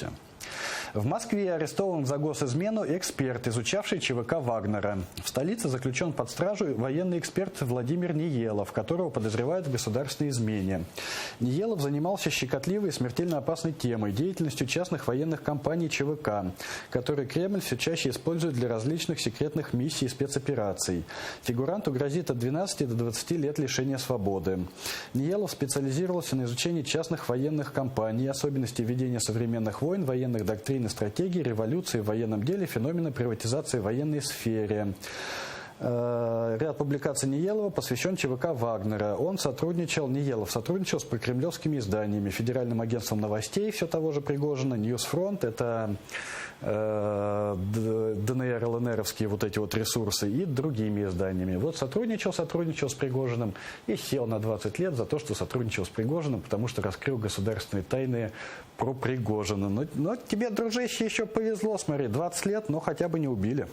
Беларуси. В Москве арестован за госизмену эксперт, изучавший ЧВК Вагнера. В столице заключен под стражу военный эксперт Владимир Ниелов, которого подозревают в государственной измене. Ниелов занимался щекотливой и смертельно опасной темой – деятельностью частных военных компаний ЧВК, которые Кремль все чаще использует для различных секретных миссий и спецопераций. Фигуранту грозит от 12 до 20 лет лишения свободы. Ниелов специализировался на изучении частных военных компаний, особенностей ведения современных войн, военных доктрин и стратегий, революции в военном деле, феномена приватизации в военной сфере. Ряд публикаций Ниелова посвящен ЧВК Вагнера. Ниелов сотрудничал с прокремлевскими изданиями, Федеральным агентством новостей, все того же Пригожина, Ньюсфронт, это ДНР, ЛНРовские вот эти вот ресурсы, и другими изданиями. Вот сотрудничал с Пригожиным и сел на 20 лет за то, что сотрудничал с Пригожиным, потому что раскрыл государственные тайны про Пригожина. Но тебе, дружище, еще повезло, смотри, 20 лет, но хотя бы не убили.